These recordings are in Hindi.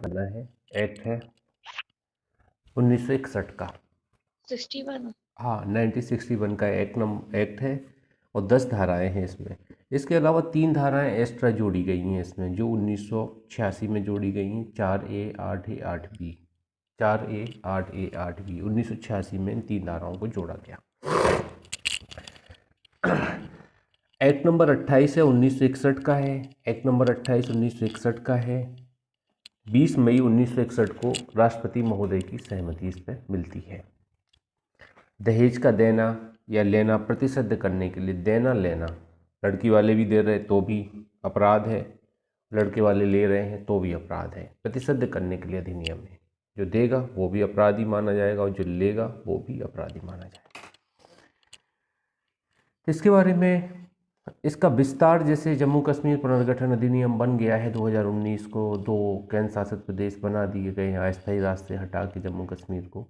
बना है, एक्ट है 1961 का। 61। हाँ, 1961 का एक्ट है और 10 धाराएं हैं इसमें। इसके अलावा 3 धाराएं एक्स्ट्रा जोड़ी गई हैं इसमें, जो 1986 में जोड़ी गई हैं, 4A 8A 8B, 4A 8A 8B। 1986 में इन 3 धाराओं को जोड़ा गया। एक्ट नंबर 28 है 1961 का है। एक्ट नंबर 28 1961 का है। 20 मई 1961 को राष्ट्रपति महोदय की सहमति इस पर मिलती है। दहेज का देना या लेना प्रतिसिद्ध करने के लिए, देना लेना, लड़की वाले भी दे रहे तो भी अपराध है, लड़के वाले ले रहे हैं तो भी अपराध है। प्रतिसिद्ध करने के लिए अधिनियम है, जो देगा वो भी अपराधी माना जाएगा और जो लेगा वो भी अपराधी माना जाएगा। इसके बारे में, इसका विस्तार, जैसे जम्मू कश्मीर पुनर्गठन अधिनियम बन गया है 2019 को, 2 केंद्र शासित प्रदेश बना दिए गए हैं अस्थायी राज से हटा के जम्मू कश्मीर को।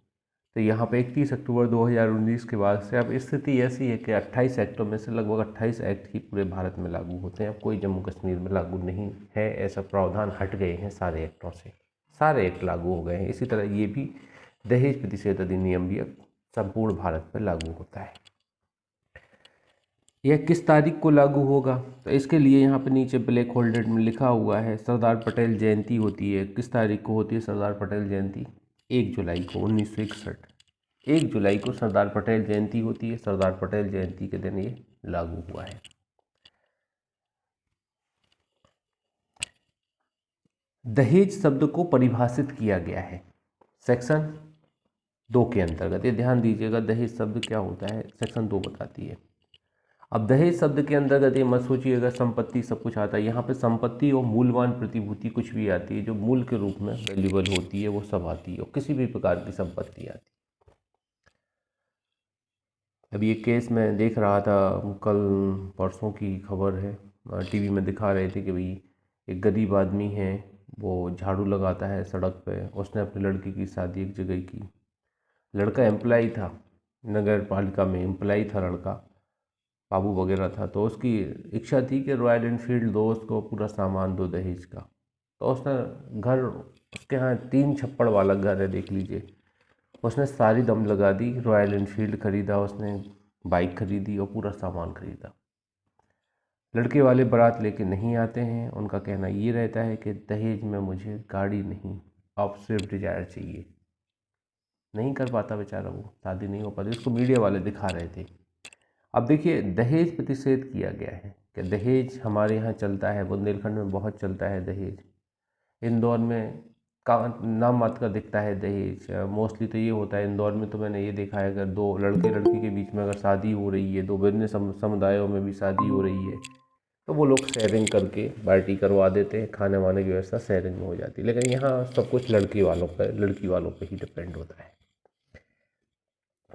तो यहाँ पे 31 अक्टूबर 2019 के बाद से अब स्थिति ऐसी है कि 28 एक्टों में से लगभग 28 एक्ट ही पूरे भारत में लागू होते हैं। अब कोई जम्मू कश्मीर में लागू नहीं है, ऐसा प्रावधान हट गए हैं सारे एक्टों से, सारे एक्ट लागू हो गए हैं। इसी तरह ये भी दहेज प्रतिषेध अधिनियम भी अब संपूर्ण भारत पर लागू होता है। यह किस तारीख को लागू होगा, तो इसके लिए यहाँ पे नीचे ब्लैक होल्डेड में लिखा हुआ है। सरदार पटेल जयंती होती है, किस तारीख को होती है सरदार पटेल जयंती? 1 जुलाई को, 1961। 1 जुलाई को सरदार पटेल जयंती होती है। सरदार पटेल जयंती के दिन ये लागू हुआ है। दहेज शब्द को परिभाषित किया गया है सेक्शन 2 के अंतर्गत। ये ध्यान दीजिएगा, दहेज शब्द क्या होता है सेक्शन 2 बताती है। अब दहेज शब्द के अंतर्गत ये मत सोचिएगा संपत्ति सब कुछ आता है। यहाँ पे संपत्ति और मूल्यवान प्रतिभूति कुछ भी आती है, जो मूल के रूप में वैल्यूबल होती है वो सब आती है, और किसी भी प्रकार की संपत्ति आती है। अब ये केस मैं देख रहा था, कल परसों की खबर है, टीवी में दिखा रहे थे कि भाई एक गरीब आदमी है, वो झाड़ू लगाता है सड़क पे। उसने अपनी लड़की की शादी एक जगह की। लड़का एम्प्लॉय था, नगर पालिका में एम्प्लॉय था लड़का, बाबू वगैरह था। तो उसकी इच्छा थी कि रॉयल एनफील्ड दो, उसको पूरा सामान दो दहेज का। तो उसने घर, उसके यहाँ 3 छप्पड़ वाला घर है देख लीजिए, उसने सारी दम लगा दी, रॉयल एनफील्ड खरीदा उसने, बाइक खरीदी और पूरा सामान खरीदा। लड़के वाले बारात लेके नहीं आते हैं, उनका कहना ये रहता है कि दहेज में मुझे गाड़ी नहीं, अब स्विफ्ट डिजायर चाहिए। नहीं कर पाता बेचारा, वो शादी नहीं हो पाती, उसको मीडिया वाले दिखा रहे थे। अब देखिए, दहेज प्रतिषेध किया गया है कि दहेज हमारे यहाँ चलता है, बुंदेलखंड में बहुत चलता है दहेज। इंदौर में का नाम मात्र का दिखता है दहेज। मोस्टली तो ये होता है इंदौर में, तो मैंने ये देखा है अगर 2 लड़के लड़की के बीच में अगर शादी हो रही है, 2 विभिन्न समुदायों में भी शादी हो रही है, तो वो लोग शेयरिंग करके पार्टी करवा देते हैं, खाने वाने की व्यवस्था शेयरिंग में हो जाती है। लेकिन यहाँ सब कुछ लड़की वालों पर ही डिपेंड होता है।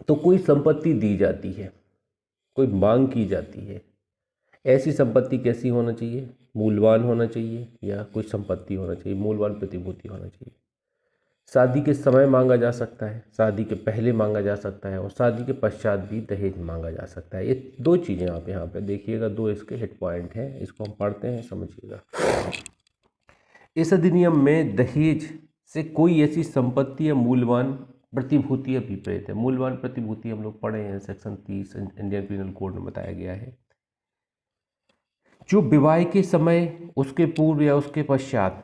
तो कोई संपत्ति दी जाती है, कोई मांग की जाती है, ऐसी संपत्ति कैसी होना चाहिए? मूल्यवान होना चाहिए या कुछ संपत्ति होना चाहिए, मूल्यवान प्रतिभूति होना चाहिए। शादी के समय मांगा जा सकता है, शादी के पहले मांगा जा सकता है, और शादी के पश्चात भी दहेज मांगा जा सकता है। ये 2 चीज़ें आप यहाँ पे देखिएगा, 2 इसके हिट पॉइंट हैं, इसको हम पढ़ते हैं, समझिएगा। इस अधिनियम में दहेज से कोई ऐसी संपत्ति या मूल्यवान प्रतिभूति अभिप्रेत है। मूल्यवान प्रतिभूति हम लोग पढ़े हैं, सेक्शन 30 इंडियन पीनल कोड में बताया गया है, जो विवाह के समय, उसके पूर्व या उसके पश्चात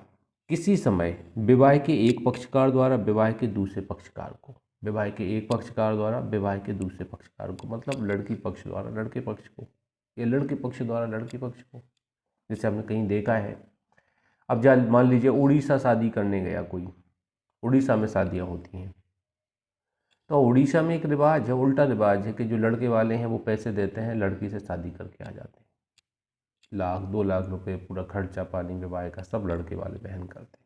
किसी समय विवाह के एक पक्षकार द्वारा विवाह के दूसरे पक्षकार को, विवाह के एक पक्षकार द्वारा विवाह के दूसरे पक्षकार को, मतलब लड़की पक्ष द्वारा लड़के पक्ष को या लड़के पक्ष द्वारा लड़की पक्ष को, जैसे हमने कहीं देखा है। अब जा मान लीजिए उड़ीसा शादी करने गया कोई, उड़ीसा में शादियाँ होती हैं, तो उड़ीसा में एक रिवाज है, उल्टा रिवाज है कि जो लड़के वाले हैं वो पैसे देते हैं, लड़की से शादी करके आ जाते हैं। 1 लाख 2 लाख रुपए पूरा खर्चा पानी विवाह का सब लड़के वाले बहन करते हैं।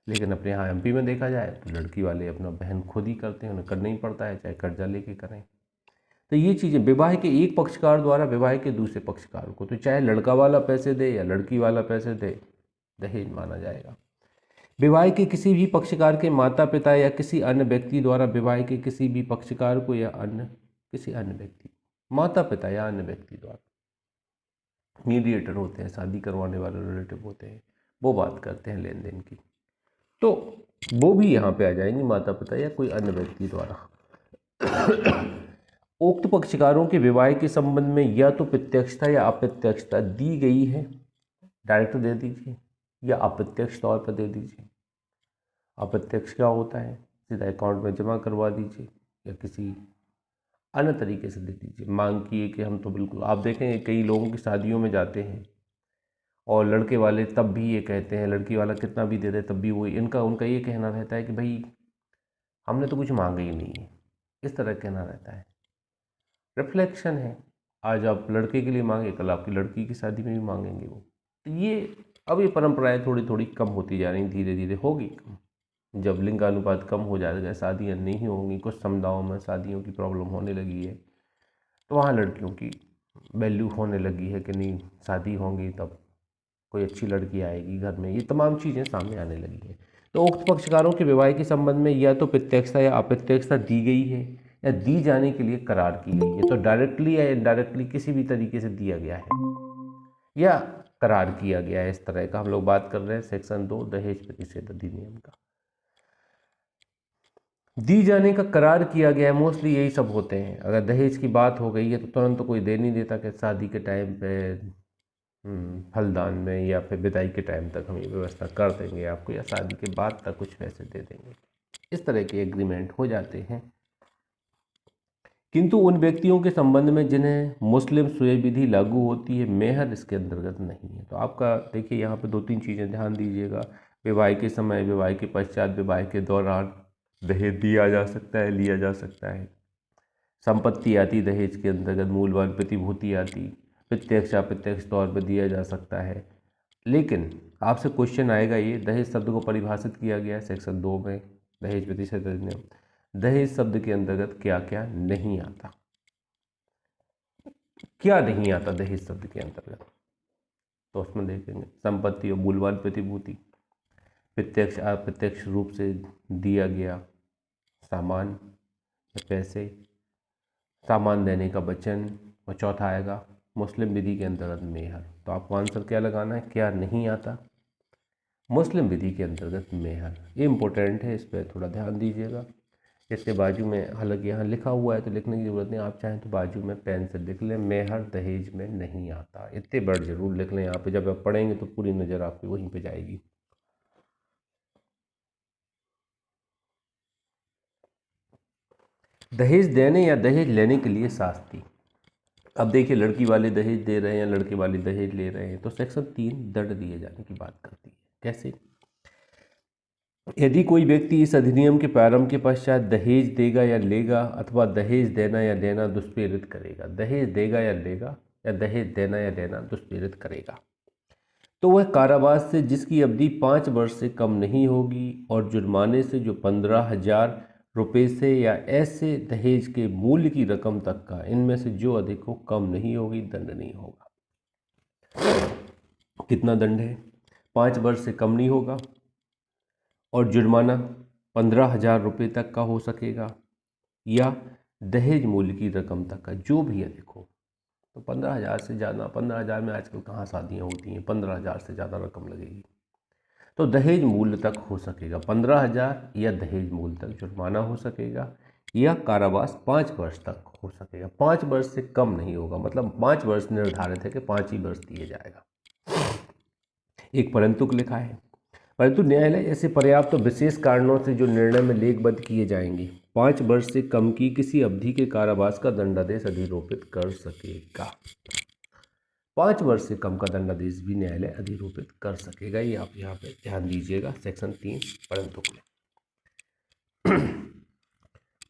लेकिन अपने यहाँ एमपी में देखा जाए तो लड़की वाले अपना बहन खुद ही करते हैं, उन्हें करना ही पड़ता है, चाहे कर्जा लेके करें। तो ये चीज़ें विवाह के एक पक्षकार द्वारा विवाह के दूसरे पक्षकार को, तो चाहे लड़का वाला पैसे दे या लड़की वाला पैसे दे, दहेज माना जाएगा। विवाह के किसी भी पक्षकार के माता पिता या किसी अन्य व्यक्ति द्वारा विवाह के किसी भी पक्षकार को या अन्य किसी अन्य व्यक्ति, माता पिता या अन्य व्यक्ति द्वारा, मीडिएटर होते हैं, शादी करवाने वाले रिलेटिव होते हैं, वो बात करते हैं लेन देन की। तो वो भी यहाँ पे आ जाएंगी, माता पिता या कोई अन्य व्यक्ति द्वारा। उक्त पक्षकारों के विवाह के संबंध में या तो प्रत्यक्षता या अप्रत्यक्षता दी गई है, डायरेक्ट दे दीजिए, या अप्रत्यक्ष तौर पर दे दीजिए। अप्रत्यक्ष क्या होता है, सीधा अकाउंट में जमा करवा दीजिए या किसी अन्य तरीके से दे दीजिए। मांग किए कि हम तो बिल्कुल, आप देखेंगे कई लोगों की शादियों में जाते हैं और लड़के वाले तब भी ये कहते हैं, लड़की वाला कितना भी दे दे तब भी वो उनका ये कहना रहता है कि भाई हमने तो कुछ मांगा ही नहीं है, इस तरह कहना रहता है। रिफ्लेक्शन है, आज आप लड़के के लिए मांगे, कल आपकी लड़की की शादी में भी मांगेंगे वो। तो ये अब ये परंपराएं थोड़ी थोड़ी कम होती जा रही, धीरे धीरे होगी कम। जब लिंगानुपात कम हो जाएगा, शादियाँ नहीं होंगी, कुछ समुदायों में शादियों की प्रॉब्लम होने लगी है, तो वहाँ लड़कियों की वैल्यू होने लगी है कि नहीं, शादी होंगी तब कोई अच्छी लड़की आएगी घर में, ये तमाम चीज़ें सामने आने लगी हैं। तो उक्त पक्षकारों के विवाह के संबंध में या तो प्रत्यक्षता या अप्रत्यक्षता दी गई है या दी जाने के लिए करार की गई है। तो डायरेक्टली या इनडायरेक्टली किसी भी तरीके से दिया गया है या करार किया गया है, इस तरह का हम लोग बात कर रहे हैं सेक्शन 2 दहेज प्रतिषेध अधिनियम का। दी जाने का करार किया गया है, मोस्टली यही सब होते हैं। अगर दहेज की बात हो गई है तो तुरंत तो कोई दे नहीं देता कि शादी के टाइम पे फलदान में या फिर विदाई के टाइम तक हम ये व्यवस्था कर देंगे आपको, या शादी के बाद तक कुछ पैसे दे देंगे, इस तरह के एग्रीमेंट हो जाते हैं। किंतु उन व्यक्तियों के संबंध में जिन्हें मुस्लिम स्वयं विधि लागू होती है, मेहर इसके अंतर्गत नहीं है। तो आपका देखिए यहाँ पे 2-3 चीज़ें ध्यान दीजिएगा। विवाह के समय, विवाह के पश्चात, विवाह के दौरान दहेज दिया जा सकता है, लिया जा सकता है। संपत्ति आती दहेज के अंतर्गत, मूल्यवान प्रतिभूति आती, प्रत्यक्ष अप्रत्यक्ष तौर पर दिया जा सकता है। लेकिन आपसे क्वेश्चन आएगा, ये दहेज शब्द को परिभाषित किया गया है सेक्शन 2 में दहेज प्रतिषेध अधिनियम। दहेज शब्द के अंतर्गत क्या क्या नहीं आता, क्या नहीं आता दहेज शब्द के अंतर्गत, तो उसमें देखेंगे संपत्ति और मूल्यवान प्रतिभूति, प्रत्यक्ष अप्रत्यक्ष रूप से दिया गया सामान या पैसे, सामान देने का वचन, और चौथा आएगा मुस्लिम विधि के अंतर्गत मेहर। तो आपको आंसर क्या लगाना है, क्या नहीं आता, मुस्लिम विधि के अंतर्गत मेहर। ये इम्पोर्टेंट है, इस पर थोड़ा ध्यान दीजिएगा। इसके बाजू में, हालांकि यहाँ लिखा हुआ है तो लिखने की ज़रूरत नहीं, आप चाहें तो बाजू में पेन से लिख लें, मेहर दहेज में नहीं आता। इतने वर्ड जरूर लिख लें यहाँ पे, जब आप पढ़ेंगे तो पूरी नज़र आपकी वहीं पे जाएगी। दहेज देने या दहेज लेने के लिए शास्ति। अब देखिए, लड़की वाले दहेज दे रहे हैं या लड़के वाले दहेज ले रहे हैं, तो सेक्शन 3 दंड दिए जाने की बात करती है। कैसे? यदि कोई व्यक्ति इस अधिनियम के प्रारंभ के पश्चात दहेज देगा या लेगा अथवा दहेज देना या लेना दुष्प्रेरित करेगा, दहेज देगा या लेगा या दहेज देना या लेना दुष्प्रेरित करेगा, तो वह कारावास से जिसकी अवधि 5 वर्ष से कम नहीं होगी और जुर्माने से जो 15,000 रुपये से या ऐसे दहेज के मूल्य की रकम तक का, इनमें से जो अधिक हो, कम नहीं होगी, दंड नहीं होगा। कितना दंड है? 5 वर्ष से कम नहीं होगा और जुर्माना 15,000 रुपये तक का हो सकेगा, या दहेज मूल्य की रकम तक का जो भी अधिक हो। तो 15,000 से ज़्यादा, 15,000 में आजकल कहाँ शादियाँ होती हैं, 15,000 से ज़्यादा रकम लगेगी। तो दहेज मूल्य तक हो सकेगा 15,000, या दहेज मूल्य तक जुर्माना हो सकेगा, या कारावास 5 वर्ष तक हो सकेगा। 5 वर्ष से कम नहीं होगा, मतलब 5 वर्ष निर्धारित है कि 5 ही वर्ष दिए जाएगा। एक परंतु लिखा है, परंतु न्यायालय ऐसे पर्याप्त तो विशेष कारणों से जो निर्णय में लेखबद्ध किए जाएंगे 5 वर्ष से कम की किसी अवधि के कारावास का दंडादेश अधिरोपित कर सकेगा। 5 वर्ष से कम का दंडादेश भी न्यायालय अधिरोपित कर सकेगा। ये आप यहाँ पे ध्यान दीजिएगा सेक्शन 3 परंतु में।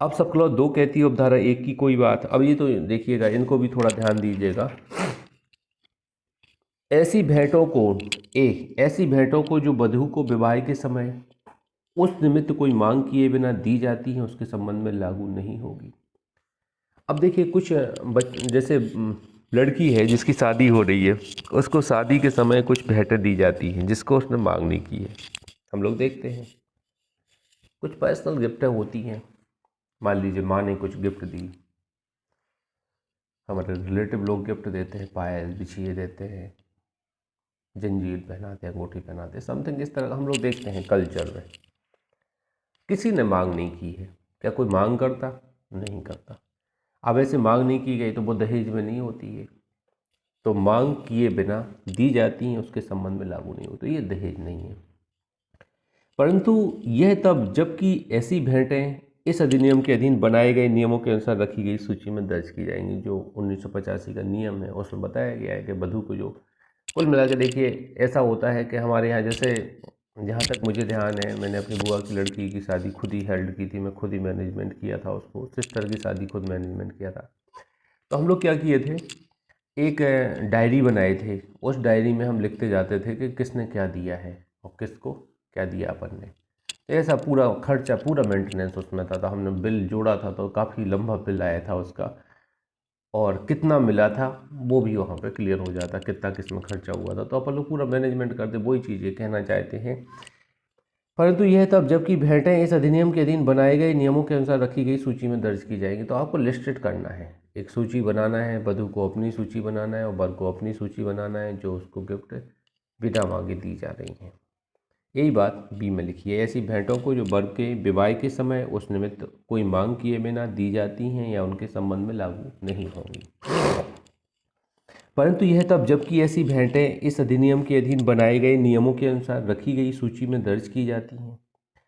अब सब क्लॉज 2 कहती है उपधारा 1 की कोई बात। अब ये तो देखिएगा, इनको भी थोड़ा ध्यान दीजिएगा। ऐसी भेंटों को जो वधू को विवाह के समय उस निमित्त कोई मांग किए बिना दी जाती हैं, उसके संबंध में लागू नहीं होगी। अब देखिए, कुछ जैसे लड़की है जिसकी शादी हो रही है, उसको शादी के समय कुछ भेंटें दी जाती हैं जिसको उसने मांग नहीं की है। हम लोग देखते हैं कुछ पर्सनल गिफ्टें होती हैं, मान लीजिए माँ ने कुछ गिफ्ट दी, हमारे रिलेटिव लोग गिफ्ट देते हैं, पायल बिछिए देते हैं, जंजीर पहनाते, अंगूठी पहनाते, समथिंग इस तरह का हम लोग देखते हैं कल्चर में। किसी ने मांग नहीं की है। क्या कोई मांग करता? नहीं करता। अब ऐसे मांग नहीं की गई तो वो दहेज में नहीं होती है। तो मांग किए बिना दी जाती हैं, उसके संबंध में लागू नहीं होती, ये दहेज नहीं है। परंतु यह तब जबकि ऐसी भेंटें इस अधिनियम के अधीन बनाए गए नियमों के अनुसार रखी गई सूची में दर्ज की जाएंगी। जो 1985 का नियम है उसमें बताया गया है कि वधू को जो कुल मिलाकर देखिए ऐसा होता है कि हमारे यहाँ जैसे, जहाँ तक मुझे ध्यान है, मैंने अपनी बुआ की लड़की की शादी खुद ही हेल्ड की थी, मैं खुद ही मैनेजमेंट किया था उसको, सिस्टर की शादी खुद मैनेजमेंट किया था। तो हम लोग क्या किए थे, एक डायरी बनाए थे। उस डायरी में हम लिखते जाते थे कि किसने क्या दिया है और किसको क्या दिया अपन ने। तो ऐसा पूरा खर्चा, पूरा मेंटेनेंस उसमें था। तो हमने बिल जोड़ा था तो काफ़ी लंबा बिल आया था उसका, और कितना मिला था वो भी वहाँ पे क्लियर हो जाता, कितना किस में खर्चा हुआ था। तो अपन लोग पूरा मैनेजमेंट करते, वही चीज़ें कहना चाहते हैं। परंतु यह तब जबकि भेंटें इस अधिनियम के अधीन बनाए गए नियमों के अनुसार रखी गई सूची में दर्ज की जाएगी। तो आपको लिस्टेड करना है, एक सूची बनाना है, वधू को अपनी सूची बनाना है और वर को अपनी सूची बनाना है जो उसको गिफ्ट बिना मांगे दी जा रही हैं। यही बात बी में लिखी है। ऐसी भेंटों को जो वर के विवाह के समय उस निमित्त कोई मांग किए बिना दी जाती हैं या उनके संबंध में लागू नहीं होंगी। परंतु यह तब जबकि ऐसी भेंटें इस अधिनियम के अधीन बनाए गए नियमों के अनुसार रखी गई सूची में दर्ज की जाती हैं।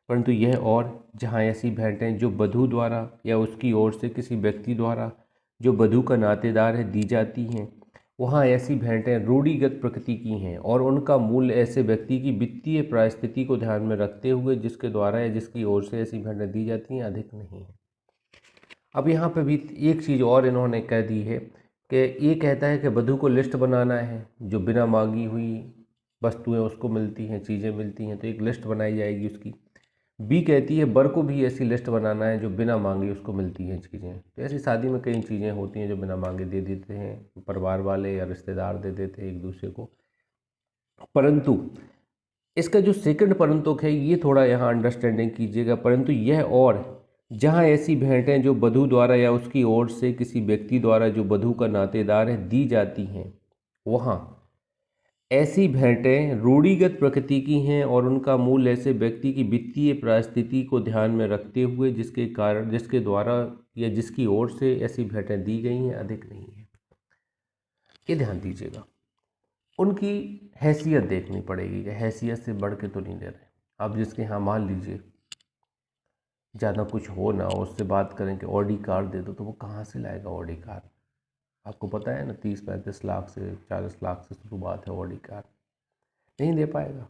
परंतु यह और जहाँ ऐसी भेंटें जो वधू द्वारा या उसकी ओर से किसी व्यक्ति द्वारा जो वधू का नातेदार है दी जाती हैं, वहाँ ऐसी भेंटें रूढ़िगत प्रकृति की हैं और उनका मूल्य ऐसे व्यक्ति की वित्तीय परिस्थिति को ध्यान में रखते हुए जिसके द्वारा या जिसकी ओर से ऐसी भेंटें दी जाती हैं अधिक नहीं है। अब यहाँ पे भी एक चीज़ और इन्होंने कह दी है कि ये कहता है कि वधू को लिस्ट बनाना है, जो बिना मांगी हुई वस्तुएं उसको मिलती हैं, चीज़ें मिलती हैं, तो एक लिस्ट बनाई जाएगी उसकी। बी कहती है वर को भी ऐसी लिस्ट बनाना है जो बिना मांगे उसको मिलती हैं चीज़ें। तो ऐसी शादी में कई चीज़ें होती हैं जो बिना मांगे दे देते हैं, परिवार वाले या रिश्तेदार दे देते हैं एक दूसरे को। परंतु इसका जो सेकंड परंतुक है ये थोड़ा यहाँ अंडरस्टैंडिंग कीजिएगा। परंतु यह और जहाँ ऐसी भेंटें जो वधू द्वारा या उसकी ओर से किसी व्यक्ति द्वारा जो वधू का नातेदार है दी जाती हैं, वहाँ ऐसी भेंटें रूढ़िगत प्रकृति की हैं और उनका मूल ऐसे व्यक्ति की वित्तीय परिस्थिति को ध्यान में रखते हुए जिसके कारण, जिसके द्वारा या जिसकी ओर से ऐसी भेंटें दी गई हैं अधिक नहीं है। ये ध्यान दीजिएगा, उनकी हैसियत देखनी पड़ेगी कि हैसियत से बढ़ के तो नहीं दे रहे। अब जिसके यहाँ मान लीजिए ज़्यादा कुछ हो ना, उससे बात करें कि ऑडी कार दे दो, तो वो कहाँ से लाएगा ऑडी कार? आपको पता है ना, 30-35 लाख से 40 लाख से शुरुआत है ऑडी कार, नहीं दे पाएगा।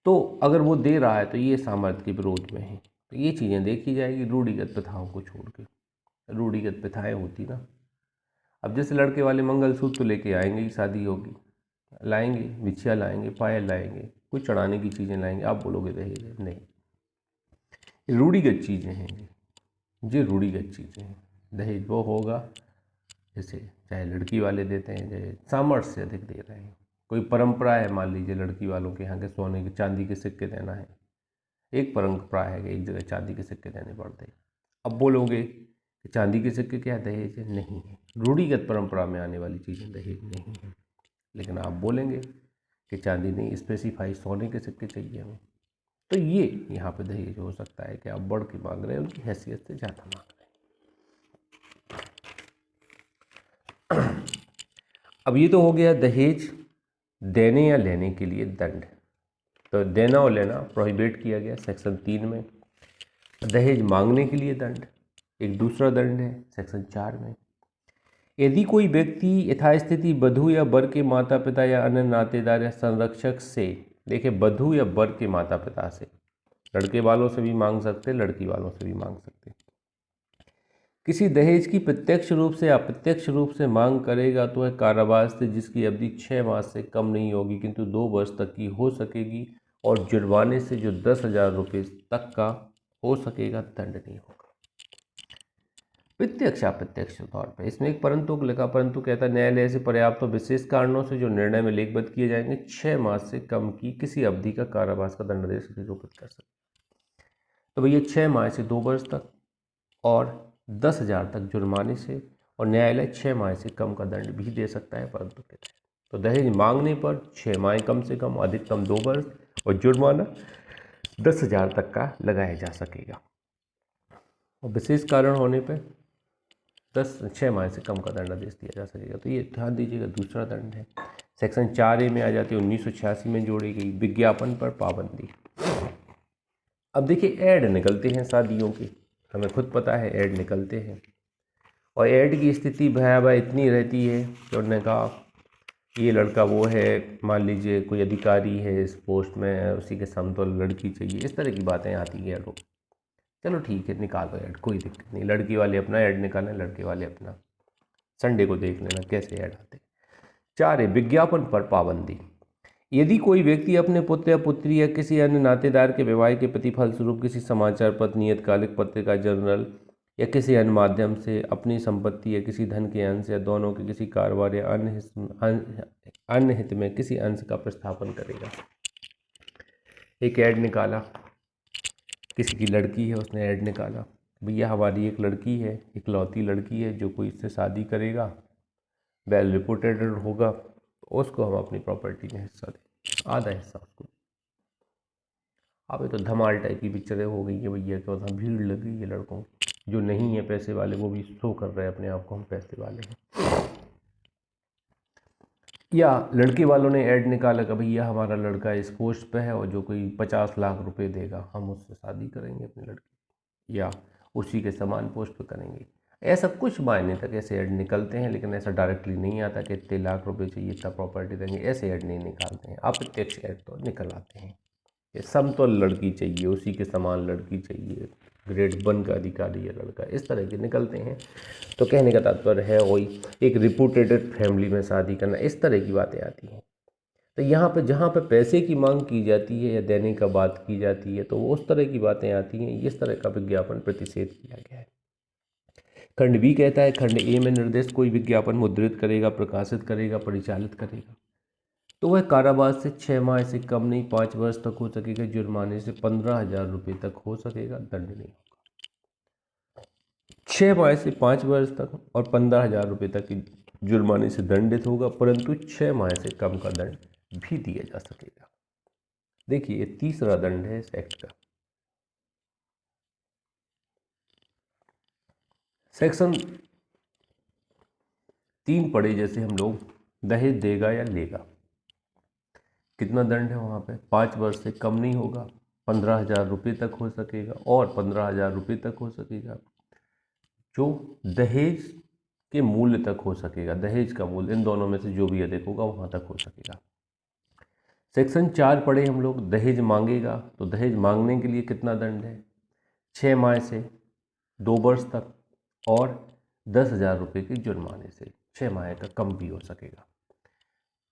तो अगर वो दे रहा है तो ये सामर्थ्य के विरोध में है। तो ये चीज़ें देखी जाएगी रूढ़िगत प्रथाओं को छोड़ के। रूढ़िगत प्रथाएँ होती ना, अब जैसे लड़के वाले मंगलसूत्र लेके आएंगे ही, शादी होगी, लाएंगे, बिछिया लाएंगे, पायल लाएंगे, कुछ चढ़ाने की चीज़ें लाएंगे, आप बोलोगे दहेज है? नहीं, ये रूढ़िगत चीज़ें हैं जी, रूढ़िगत चीज़ें हैं। दहेज वो होगा जैसे चाहे लड़की वाले देते हैं, जैसे सामर्थ्य से अधिक दे रहे हैं। कोई परंपरा है, मान लीजिए लड़की वालों के यहाँ के सोने के चांदी के सिक्के देना है, एक परंपरा है कि एक जगह चांदी के सिक्के देने पड़ते हैं। अब बोलोगे कि चांदी के सिक्के क्या दहेज है? नहीं है। रूढ़िगत परंपरा में आने वाली चीज़ें दहेज नहीं है। लेकिन आप बोलेंगे कि चांदी नहीं, स्पेसिफाई सोने के सिक्के चाहिए हमें, तो ये यहाँ पे दहेज हो सकता है कि आप बढ़ के मांग रहे हैं, उनकी हैसियत से ज़्यादा मांग रहे हैं। अब ये तो हो गया दहेज देने या लेने के लिए दंड। तो देना और लेना प्रोहिबिट किया गया सेक्शन 3 में। दहेज मांगने के लिए दंड, एक दूसरा दंड है सेक्शन 4 में। यदि कोई व्यक्ति यथास्थिति वधू या वर के माता पिता या अन्य नातेदार या संरक्षक से, देखिए वधू या वर के माता पिता से, लड़के वालों से भी मांग सकते, लड़की वालों से भी मांग सकते, किसी दहेज की प्रत्यक्ष रूप से अप्रत्यक्ष रूप से मांग करेगा तो वह कारावास से जिसकी अवधि 6 मास से कम नहीं होगी किंतु 2 वर्ष तक की हो सकेगी और जुर्माने से जो 10,000 रुपये तक का हो सकेगा दंड नहीं होगा। प्रत्यक्ष अप्रत्यक्ष तौर पर इसमें एक परंतु लिखा, परंतु कहता है न्यायालय से पर्याप्त और विशेष कारणों से जो निर्णय में लेखबद्ध किए जाएंगे 6 मास से कम की किसी अवधि का कारावास का दंडादेश निरूपित कर सकते। तो भैया 6 माह से 2 वर्ष तक और 10,000 तक जुर्माने से, और न्यायालय 6 माह से कम का दंड भी दे सकता है परंतु के तहत। तो दहेज मांगने पर 6 माह कम से कम, अधिकतम 2 वर्ष, और जुर्माना 10,000 तक का लगाया जा सकेगा। और विशेष कारण होने पर 6 माह से कम का दंडादेश दिया जा सकेगा। तो ये ध्यान दीजिएगा। दूसरा दंड है सेक्शन 4A में आ जाती है, 1986 में जोड़ी गई, विज्ञापन पर पाबंदी। अब देखिए, ऐड निकलते हैं शादियों के, हमें खुद पता है ऐड निकलते हैं, और ऐड की स्थिति भयावह इतनी रहती है कि उन्होंने कहा ये लड़का वो है, मान लीजिए कोई अधिकारी है इस पोस्ट में, उसी के समतुल्य लड़की चाहिए, इस तरह की बातें आती हैं ऐडों। चलो ठीक है, निकालो ऐड, कोई दिक्कत नहीं, लड़की वाले अपना ऐड निकालें, लड़के वाले अपना, संडे को देख लेना कैसे ऐड आते। 4 विज्ञापन पर पाबंदी। यदि कोई व्यक्ति अपने पुत्र या पुत्री या किसी अन्य नातेदार के विवाह के प्रतिफलस्वरूप किसी समाचार पत्र, नियतकालिक पत्रिका, जर्नल या किसी अन्य माध्यम से अपनी संपत्ति या किसी धन के अंश या दोनों के किसी कारोबार या अन्य हित में किसी अंश का प्रस्थापन करेगा। एक ऐड निकाला, किसी की लड़की है, उसने ऐड निकाला, भैया हमारी एक लड़की है, इकलौती लड़की है, जो कोई इससे शादी करेगा, वेल रिपोर्टेड होगा, उसको हम अपनी प्रॉपर्टी में हिस्सा दें, आधा हिस्सा उसको। अब ये तो धमाल टाइप की पिक्चरें हो गई है भैया, क्या होता, भीड़ लग गई है लड़कों की, जो नहीं है पैसे वाले वो भी शो कर रहे हैं अपने आप को हम पैसे वाले हैं। या लड़के वालों ने ऐड निकाला कि भैया हमारा लड़का इस पोस्ट पे है और जो कोई 50 लाख रुपए देगा हम उससे शादी करेंगे अपनी लड़की, या उसी के समान पोस्ट पे करेंगे। ऐसा कुछ मायने तक ऐसे ऐड निकलते हैं, लेकिन ऐसा डायरेक्टली नहीं आता कि इतने लाख रुपए चाहिए, इतना प्रॉपर्टी देंगे, ऐसे ऐड नहीं निकालते हैं। अप्रत्यक्ष ऐड तो निकल आते हैं, ये समतुल्य लड़की चाहिए, उसी के समान लड़की चाहिए, ग्रेड 1 का अधिकारी है लड़का, इस तरह के निकलते हैं। तो कहने का तात्पर्य है वही एक रिपुटेड फैमिली में शादी करना, इस तरह की बातें आती हैं। तो यहाँ पे जहाँ पे पैसे की मांग की जाती है या देने का बात की जाती है, तो वो उस तरह की बातें आती हैं, इस तरह का विज्ञापन प्रतिषेध किया गया है। खंड बी कहता है, खंड ए में निर्देश कोई विज्ञापन मुद्रित करेगा, प्रकाशित करेगा, परिचालित करेगा तो वह कारावास से 6 माह से कम नहीं 5 वर्ष तक हो सकेगा, जुर्माने से 15,000 रुपये तक हो सकेगा, दंड नहीं होगा। 6 माह से 5 वर्ष तक और 15,000 रुपये तक की जुर्माने से दंडित होगा, परंतु 6 माह से कम का दंड भी दिया जा सकेगा। देखिए, ये तीसरा दंड है इस एक्ट का। सेक्शन 3 पढ़े जैसे हम लोग, दहेज देगा या लेगा, कितना दंड है वहाँ पे, 5 वर्ष से कम नहीं होगा, 15,000 रुपये तक हो सकेगा, और 15,000 रुपये तक हो सकेगा, जो दहेज के मूल्य तक हो सकेगा, दहेज का मूल्य, इन दोनों में से जो भी अधिक होगा वहाँ तक हो सकेगा। सेक्शन 4 पढ़े हम लोग, दहेज मांगेगा, तो दहेज मांगने के लिए कितना दंड है, 6 माह से 2 वर्ष तक और 10,000 रुपये के जुर्माने से, 6 माह का कम भी हो सकेगा।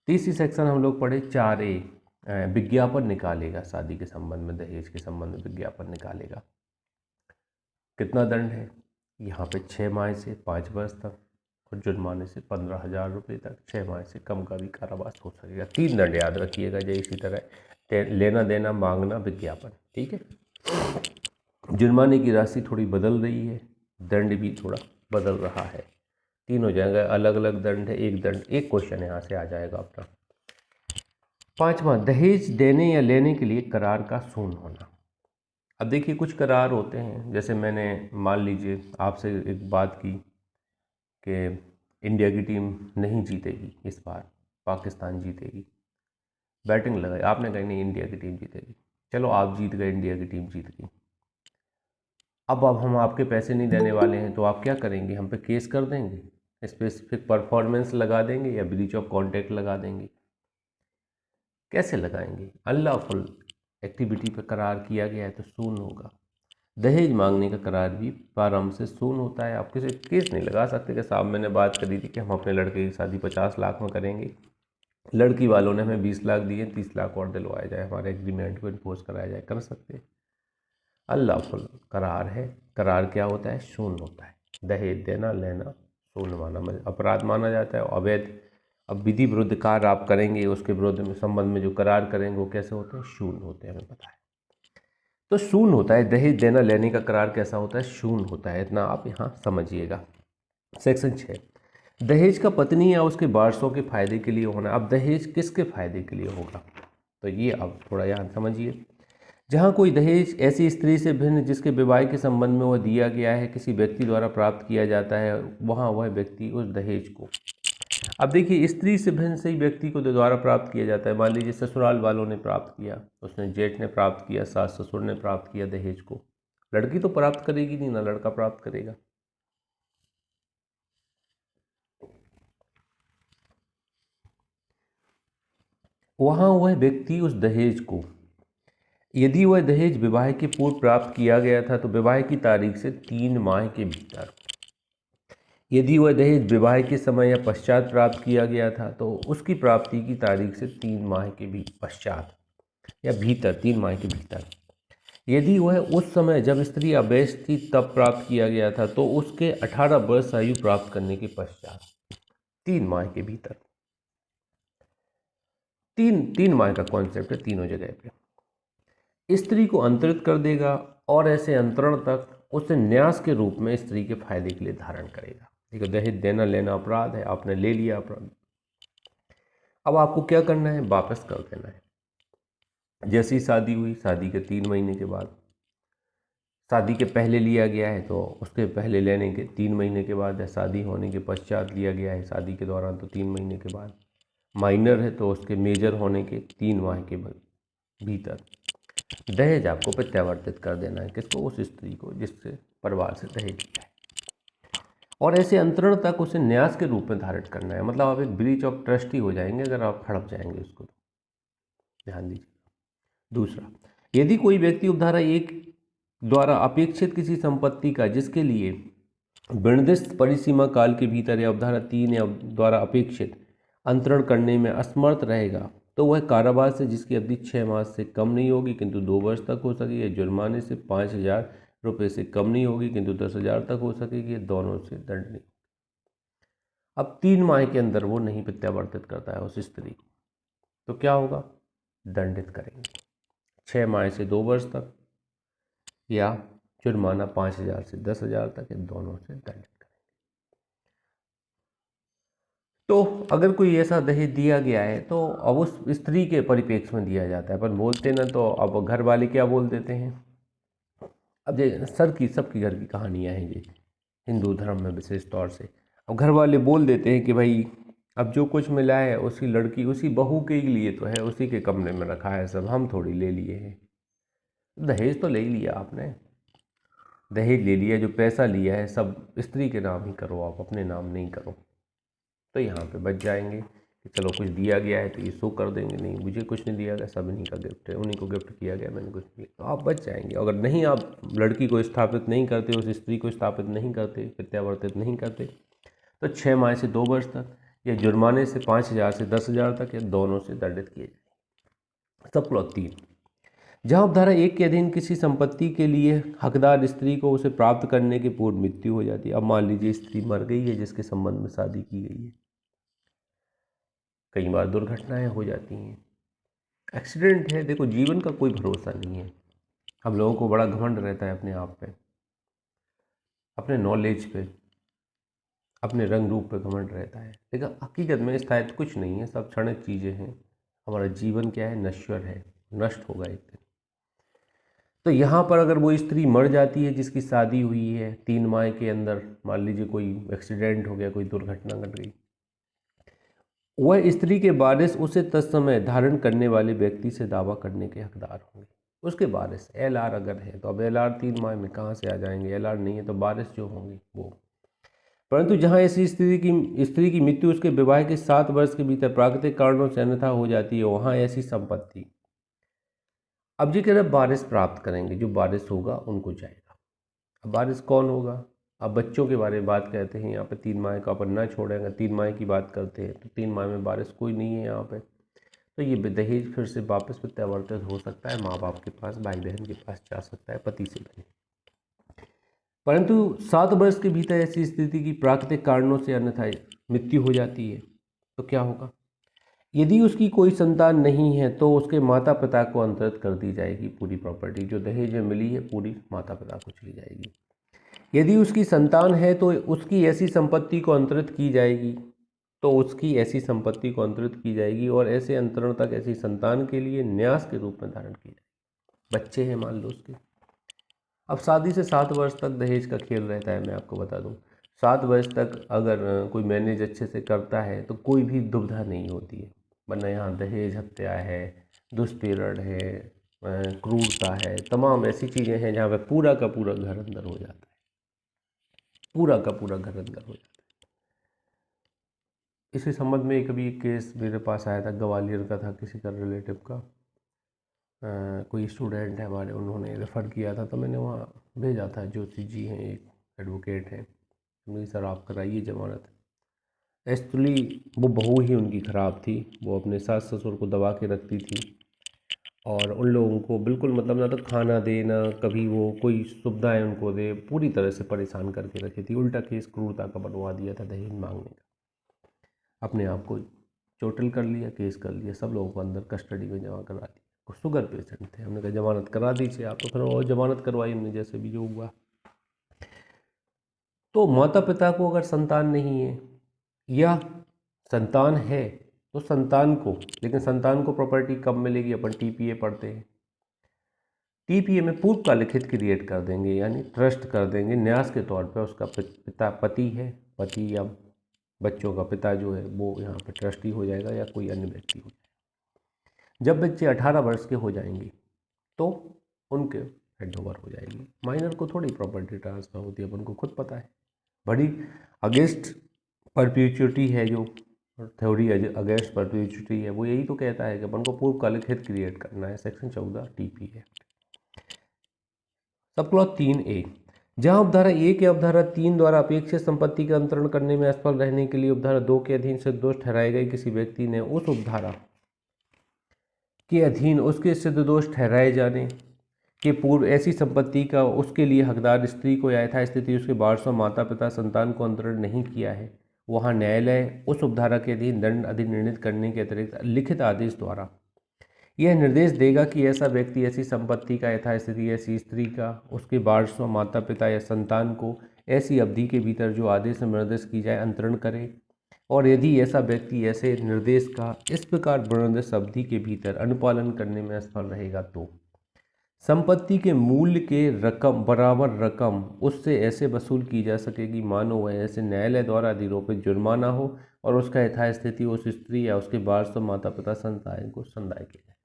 तीसरी सेक्शन हम लोग पढ़े 4A, विज्ञापन निकालेगा, शादी के संबंध में, दहेज के संबंध में विज्ञापन निकालेगा, कितना दंड है यहाँ पे, 6 माह से 5 वर्ष तक और जुर्माने से 15,000 रुपये तक, 6 माह से कम का भी कारावास हो सकेगा। 3 दंड याद रखिएगा, जय इसी तरह लेना देना, मांगना, विज्ञापन, ठीक है। जुर्माने की राशि थोड़ी बदल रही है, दंड भी थोड़ा बदल रहा है, 3 हो जाएगा, अलग अलग दंड है, एक दंड, एक क्वेश्चन यहाँ से आ जाएगा अपना। 5वां, दहेज देने या लेने के लिए करार का शून्य होना। अब देखिए, कुछ करार होते हैं, जैसे मैंने मान लीजिए आपसे एक बात की कि इंडिया की टीम नहीं जीतेगी इस बार, पाकिस्तान जीतेगी, बैटिंग लगाई, आपने कहा नहीं इंडिया की टीम जीतेगी, चलो आप जीत गए, इंडिया की टीम जीत गई। अब हम आपके पैसे नहीं देने वाले हैं, तो आप क्या करेंगे, हम पे केस कर देंगे, स्पेसिफिक परफॉर्मेंस लगा देंगे या ब्रीच ऑफ कॉन्ट्रैक्ट लगा देंगे। कैसे लगाएंगे, अनलॉफुल एक्टिविटी पर करार किया गया है तो शून्य होगा। दहेज मांगने का करार भी प्रारंभ से शून्य होता है। आप किसी केस नहीं लगा सकते कि साहब मैंने बात करी थी कि हम अपने लड़के की शादी 50 लाख में करेंगे, लड़की वालों ने हमें 20 लाख दिए, 30 लाख और दिलवाया जाए, हमारे एग्रीमेंट को इन्फोर्स कराया जाए, कर सकते। अनलॉफुल करार है। करार क्या होता है, शून्य होता है। दहेज देना लेना शून्य माना, अपराध माना जाता है, अवैध। अब विधि विरुद्ध कार्य आप करेंगे, उसके विरुद्ध में संबंध में जो करार करेंगे वो कैसे होते हैं, शून्य होते हैं, हमें पता है। तो शून्य होता है, दहेज देना लेने का करार कैसा होता है, शून्य होता है, इतना आप यहाँ समझिएगा। सेक्शन 6, दहेज का पत्नी या उसके वारसों के फायदे के लिए होना। अब दहेज किसके फायदे के लिए होगा, तो ये अब थोड़ा यहाँ समझिए। जहाँ कोई दहेज ऐसी स्त्री से भिन्न जिसके विवाह के संबंध में वह दिया गया है किसी व्यक्ति द्वारा प्राप्त किया जाता है, वहाँ वह व्यक्ति उस दहेज को, अब देखिए स्त्री से भिन्न से ही व्यक्ति को द्वारा प्राप्त किया जाता है। मान लीजिए ससुराल वालों ने प्राप्त किया, उसने जेठ ने प्राप्त किया, सास ससुर ने प्राप्त किया दहेज को, लड़की तो प्राप्त करेगी नहीं ना लड़का प्राप्त करेगा। वहाँ वह व्यक्ति उस दहेज को, यदि वह दहेज विवाह के पूर्व प्राप्त किया गया था तो विवाह की तारीख से 3 माह के भीतर, यदि वह दहेज विवाह के समय या पश्चात प्राप्त किया गया था तो उसकी प्राप्ति की तारीख से 3 माह के भी पश्चात या भीतर, 3 माह के भीतर। यदि वह उस समय जब स्त्री अबेश थी तब प्राप्त किया गया था तो उसके 18 वर्ष आयु प्राप्त करने के पश्चात, 3 माह के भीतर। तीन माह का कॉन्सेप्ट है तीनों जगह पे। स्त्री को अंतरित कर देगा और ऐसे अंतरण तक उसे न्यास के रूप में स्त्री के फायदे के लिए धारण करेगा। देखो दहेज देना लेना अपराध है, आपने ले लिया अपराध, अब आपको क्या करना है, वापस कर देना है। जैसी शादी हुई, शादी के 3 महीने के बाद, शादी के पहले लिया गया है तो उसके पहले लेने के 3 महीने के बाद, या शादी होने के पश्चात लिया गया है शादी के दौरान तो 3 महीने के बाद, माइनर है तो उसके मेजर होने के 3 माह के भीतर दहेज आपको प्रत्यावर्तित कर देना है। किसको, उस स्त्री को जिससे परिवार से दहेज लिया है, और ऐसे अंतरण तक उसे न्यास के रूप में धारण करना है। मतलब आप एक ब्रीच ऑफ ट्रस्ट ही हो जाएंगे अगर आप हड़प जाएंगे उसको, तो ध्यान दीजिए। दूसरा, यदि कोई व्यक्ति उपधारा 1 द्वारा अपेक्षित किसी संपत्ति का जिसके लिए निर्दिष्ट परिसीमा काल के भीतर या उपधारा 3 या द्वारा अपेक्षित अंतरण करने में असमर्थ रहेगा तो वह कारावास से जिसकी अवधि 6 मास से कम नहीं होगी किंतु 2 वर्ष तक हो सके, या जुर्माने से 5,000 रुपये से कम नहीं होगी किंतु 10,000 तक हो सकेगी, दोनों से दंडनीय। अब 3 माह के अंदर वो नहीं प्रत्यावर्तित करता है उस स्त्री को तो क्या होगा, दंडित करेंगे 6 माह से 2 वर्ष तक, या जुर्माना 5,000 से 10,000 तक, या दोनों से दंडित करेंगे। तो अगर कोई ऐसा दहेज दिया गया है तो अब उस स्त्री के परिप्रेक्ष्य में दिया जाता है, पर बोलते ना तो अब घर वाले क्या बोल देते हैं। अब ये सबकी घर की कहानियाँ हैं ये, हिंदू धर्म में विशेष तौर से। अब घर वाले बोल देते हैं कि भाई अब जो कुछ मिला है उसी लड़की उसी बहू के लिए तो है, उसी के कमरे में रखा है सब, हम थोड़ी ले लिए हैं। दहेज तो ले ही लिया आपने, दहेज ले लिया, जो पैसा लिया है सब स्त्री के नाम ही करो, आप अपने नाम नहीं करो, तो यहाँ पे बच जाएंगे कि चलो कुछ दिया गया है तो ये शो कर देंगे, नहीं मुझे कुछ नहीं दिया गया, सब इन्हीं का गिफ्ट है, उन्हीं को गिफ्ट किया गया, मैंने कुछ नहीं, तो आप बच जाएंगे। अगर नहीं आप लड़की को स्थापित नहीं करते, उस स्त्री को स्थापित नहीं करते, प्रत्यावर्तित नहीं करते, तो 6 माह से 2 वर्ष तक, या जुर्माने से 5,000 से 10,000 तक, या दोनों से दंडित किए जाएंगे। सब क्लॉज 3, जहाँ उपधारा 1 के अधीन किसी संपत्ति के लिए हकदार स्त्री को उसे प्राप्त करने के पूर्व मृत्यु हो जाती है। अब मान लीजिए स्त्री मर गई है जिसके संबंध में शादी की गई है, कई बार दुर्घटनाएं हो जाती हैं, एक्सीडेंट है, देखो जीवन का कोई भरोसा नहीं है। हम लोगों को बड़ा घमंड रहता है अपने आप पे, अपने नॉलेज पे, अपने रंग रूप पे घमंड रहता है, लेकिन हकीकत में स्थायित्व कुछ नहीं है, सब क्षणिक चीज़ें हैं। हमारा जीवन क्या है, नश्वर है, नष्ट होगा एक दिन। तो यहाँ पर अगर वो स्त्री मर जाती है जिसकी शादी हुई है 3 माह के अंदर, मान लीजिए कोई एक्सीडेंट हो गया, कोई दुर्घटना घट गई, वह स्त्री के वारिस उसे तत्समय धारण करने वाले व्यक्ति से दावा करने के हकदार होंगे। उसके वारिस LR अगर है तो अब LR 3 माह में कहाँ से आ जाएंगे, LR नहीं है तो वारिस जो होंगे वो। परंतु जहाँ ऐसी स्त्री की मृत्यु उसके विवाह के 7 वर्ष के भीतर प्राकृतिक कारणों से अन्यथा हो जाती है, वहाँ ऐसी संपत्ति, अब जी कह रहे वारिस प्राप्त करेंगे, जो वारिस होगा उनको जाएगा। अब वारिस कौन होगा, अब बच्चों के बारे में बात करते हैं यहाँ पे, 3 माह का अपन ना छोड़ेंगे, 3 माह की बात करते हैं तो 3 माह में वारिस कोई नहीं है यहाँ पे, तो ये दहेज फिर से वापस प्रत्यावर्तित हो सकता है, माँ बाप के पास, भाई बहन के पास जा सकता है, पति से बने। परंतु 7 वर्ष के भीतर ऐसी स्थिति की प्राकृतिक कारणों से अन्यथा मृत्यु हो जाती है तो क्या होगा, यदि उसकी कोई संतान नहीं है तो उसके माता पिता को अंतरित कर दी जाएगी पूरी प्रॉपर्टी, जो दहेज में मिली है पूरी माता पिता को चली जाएगी। यदि उसकी संतान है तो उसकी ऐसी संपत्ति को अंतरित की जाएगी, तो उसकी ऐसी संपत्ति को अंतरित की जाएगी और ऐसे अंतरण तक ऐसी संतान के लिए न्यास के रूप में धारण की जाएगी। बच्चे हैं मान लो उसके, अब शादी से 7 वर्ष तक दहेज का खेल रहता है। मैं आपको बता दूं 7 वर्ष तक अगर कोई मैनेज अच्छे से करता है तो कोई भी दुविधा नहीं होती है, वरना यहाँ दहेज हत्या है, दुष्प्रेरण है, क्रूरता है, तमाम ऐसी चीज़ें हैं जहाँ पे पूरा का पूरा घर अंदर हो जाता है, पूरा का पूरा घर अंदर हो जाता है। इसी संबंध में कभी एक केस मेरे पास आया था, ग्वालियर का था, किसी का रिलेटिव का कोई स्टूडेंट है हमारे, उन्होंने रेफ़र किया था तो मैंने वहाँ भेजा था। ज्योति जी हैं, एक एडवोकेट हैं, मेरी सर आप कराइए ज़मानत। एक्चुअली वो बहू ही उनकी ख़राब थी, वो अपने सास ससुर को दबा के रखती थी और उन लोगों को बिल्कुल मतलब ना तो खाना दे ना कभी वो कोई सुविधाएं उनको दे, पूरी तरह से परेशान करके रखी थी। उल्टा केस क्रूरता का बनवा दिया था दहेज मांगने का, अपने आप को चोटिल कर लिया, केस कर लिया, सब लोगों को अंदर कस्टडी में जमा करा दिया। वो शुगर पेशेंट थे, हमने कहा जमानत करा दीजिए आप, तो फिर और जमानत करवाई हमने, जैसे भी जो हुआ। तो माता पिता को अगर संतान नहीं है या संतान है तो संतान को, लेकिन संतान को प्रॉपर्टी कब मिलेगी? अपन टीपीए पढ़ते हैं, टीपीए में पूर्वकालिक हित क्रिएट कर देंगे, यानी ट्रस्ट कर देंगे न्यास के तौर पे। उसका पिता पति है, पति या बच्चों का पिता जो है वो यहाँ पे ट्रस्टी हो जाएगा या कोई अन्य व्यक्ति हो जाएगा। जब बच्चे 18 वर्ष के हो जाएंगे तो उनके हेड ओवर हो जाएगी। माइनर को थोड़ी प्रॉपर्टी ट्रांसफर होती है, अपन को खुद पता है। बड़ी अगेंस्ट परपेचुइटी है जो थ्योरी, अगेंस्ट परपेचुइटी है, वो यही तो कहता है कि अपन को पूर्वकालिक हित क्रिएट करना है। सेक्शन 14 टीपी है। सब क्लॉज 3A, जहां उपधारा 1 या उपधारा 3 द्वारा अपेक्षित संपत्ति का अंतरण करने में असफल रहने के लिए उपधारा 2 के अधीन सिद्ध दोष ठहराए गए किसी व्यक्ति ने उस उपधारा के अधीन उसके सिद्ध दोष ठहराए जाने के पूर्व ऐसी संपत्ति का उसके लिए हकदार स्त्री को या यथास्थिति उसके वारसों माता पिता संतान को अंतरण नहीं किया है, वहाँ न्यायालय उस उपधारा के अधीन दंड अधिनिर्णित करने के अतिरिक्त लिखित आदेश द्वारा यह निर्देश देगा कि ऐसा व्यक्ति ऐसी संपत्ति का यथास्थिति ऐसी स्त्री का उसके वारसों माता पिता या संतान को ऐसी अवधि के भीतर जो आदेश में निर्देश की जाए अंतरण करे, और यदि ऐसा व्यक्ति ऐसे निर्देश का इस प्रकार वर्णित अवधि के भीतर अनुपालन करने में असफल रहेगा तो संपत्ति के मूल्य के रकम बराबर रकम उससे ऐसे वसूल की जा सकेगी मानो वह ऐसे न्यायालय द्वारा अधिरोपित जुर्माना हो और उसका यथास्थिति उस स्त्री या उसके वारसों माता पिता संतान को संदाय किया जाए।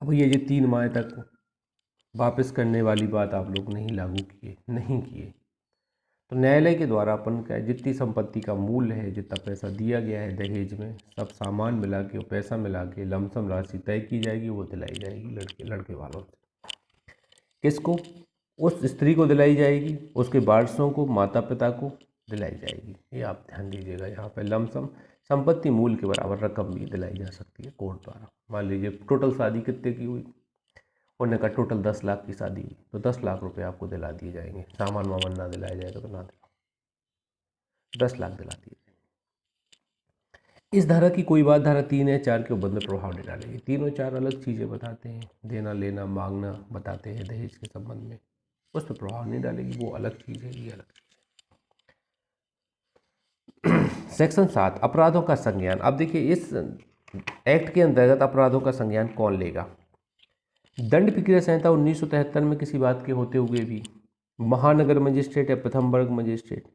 अब ये जो 3 माह तक वापस करने वाली बात आप लोग नहीं लागू किए, नहीं किए, तो न्यायालय के द्वारा अपन का जितनी संपत्ति का मूल्य है, जितना पैसा दिया गया है दहेज में, सब सामान मिला के पैसा मिला के लमसम राशि तय की जाएगी, वो दिलाई जाएगी लड़के वालों से। किसको? उस स्त्री को दिलाई जाएगी, उसके वारसों को, माता पिता को दिलाई जाएगी। ये आप ध्यान दीजिएगा, यहाँ पर लमसम संपत्ति मूल्य के बराबर रकम भी दिलाई जा सकती है कोर्ट द्वारा। मान लीजिए टोटल शादी कितने की हुई, उन्होंने कहा टोटल 10 लाख की शादी हुई, तो 10 लाख रुपए आपको दिला दिए जाएंगे। सामान वामान ना दिलाया जाएगा तो ना दिला, 10 लाख दिला दिए जाएंगे। इस धारा की कोई बात धारा 3 या 4 के उपबंध में प्रभाव नहीं डालेगी। 3 और 4 अलग चीज़ें बताते हैं, देना लेना मांगना बताते हैं दहेज के संबंध में, उस पर प्रभाव नहीं डालेगी, वो अलग चीज़ है, ये अलग चीज़ है। सेक्शन 7 अपराधों का संज्ञान। अब देखिए इस एक्ट के अंतर्गत अपराधों का संज्ञान कौन लेगा? दंड प्रक्रिया संहिता 1973 में किसी बात के होते हुए भी महानगर मजिस्ट्रेट या प्रथम वर्ग मजिस्ट्रेट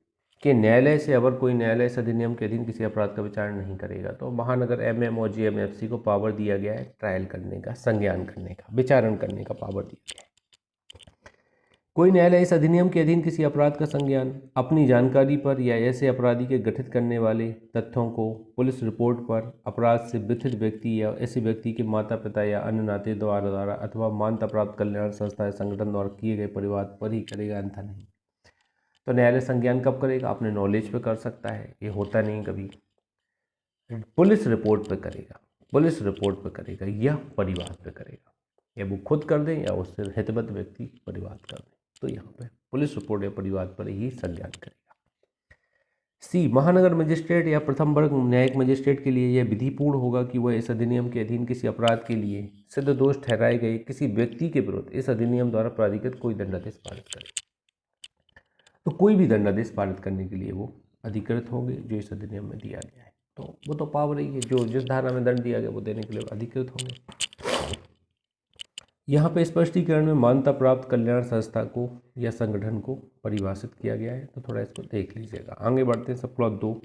के न्यायालय से अगर कोई न्यायालय इस अधिनियम के अधीन किसी अपराध का विचारण नहीं करेगा, तो महानगर एमएम और जेएमएफसी को पावर दिया गया है ट्रायल करने का, संज्ञान करने का, विचारण करने का पावर दिया गया है। कोई न्यायालय इस अधिनियम के अधीन किसी अपराध का संज्ञान अपनी जानकारी पर या ऐसे अपराधी के गठित करने वाले तथ्यों को पुलिस रिपोर्ट पर अपराध से व्यथित व्यक्ति या ऐसे व्यक्ति के माता पिता या अन्य नाते द्वारा अथवा मान्यता प्राप्त कल्याण संस्था या संगठन द्वारा किए गए परिवार पर ही करेगा, अन्यथा नहीं। तो न्यायालय संज्ञान कब करेगा? अपने नॉलेज पे कर सकता है, ये होता नहीं कभी। पुलिस रिपोर्ट पे करेगा, पुलिस रिपोर्ट पे करेगा या परिवार पे करेगा, या वो खुद कर दें या उससे हितबद्ध व्यक्ति परिवार कर दें, तो यहाँ पे पुलिस रिपोर्ट या परिवार पर ही संज्ञान करेगा। सी महानगर मजिस्ट्रेट या प्रथम वर्ग न्यायिक मजिस्ट्रेट के लिए यह विधिपूर्ण होगा कि वह इस अधिनियम के अधीन किसी अपराध के लिए सिद्ध दोष ठहराए गए किसी व्यक्ति के विरुद्ध इस अधिनियम द्वारा प्राधिकृत कोई दंडादेश पारित करे। तो कोई भी दंडादेश पारित करने के लिए वो अधिकृत होंगे जो इस अधिनियम में दिया गया है। तो वो तो पावर ही है, जो जिस धारा में दंड दिया गया वो देने के लिए अधिकृत होंगे। यहाँ पे स्पष्टीकरण में मान्यता प्राप्त कल्याण संस्था को या संगठन को परिभाषित किया गया है, तो थोड़ा इसको देख लीजिएगा। आगे बढ़ते हैं। सब क्लॉज 2,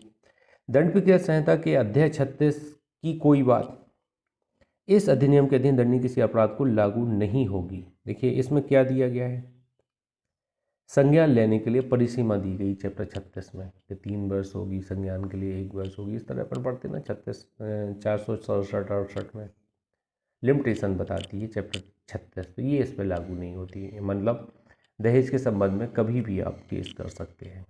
दंड प्रक्रिया संहिता के अध्याय 36 की कोई बात इस अधिनियम के अधीन दंडनीय किसी अपराध को लागू नहीं होगी। देखिए इसमें क्या दिया गया है, संज्ञान लेने के लिए परिसीमा दी गई चैप्टर 36 में कि 3 वर्ष होगी, संज्ञान के लिए 1 वर्ष होगी। इस तरह अपन पढ़ते ना 467-68 में लिमिटेशन बताती है चैप्टर 36, तो ये इस पर लागू नहीं होती है। मतलब दहेज के संबंध में कभी भी आप केस कर सकते हैं,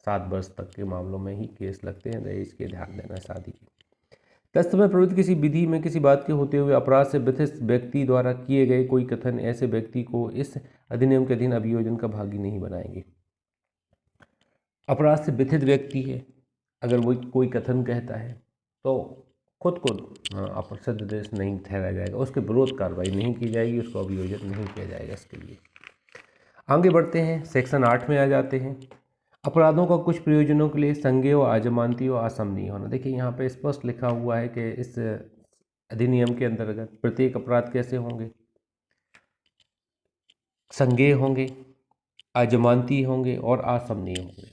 7 वर्ष तक के मामलों में ही केस लगते हैं दहेज के, ध्यान देना शादी के। तत्समय प्रवृत्त किसी विधि में किसी बात के होते हुए अपराध से व्यथित व्यक्ति द्वारा किए गए कोई कथन ऐसे व्यक्ति को इस अधिनियम के अधीन अभियोजन का भागी नहीं बनाएंगे। अपराध से व्यथित व्यक्ति है, अगर वो कोई कथन कहता है तो खुद को अपराध देश नहीं ठहराया जाएगा, उसके विरोध कार्रवाई नहीं की जाएगी, उसको अभियोजन नहीं किया जाएगा इसके लिए। आगे बढ़ते हैं, सेक्शन 8 में आ जाते हैं। अपराधों का कुछ प्रयोजनों के लिए संज्ञेय, अजमानती और असमनीय होना। देखिए यहाँ पे स्पष्ट लिखा हुआ है कि इस अधिनियम के अंतर्गत प्रत्येक अपराध कैसे होंगे, संज्ञेय होंगे, अजमानती होंगे और असमनीय होंगे।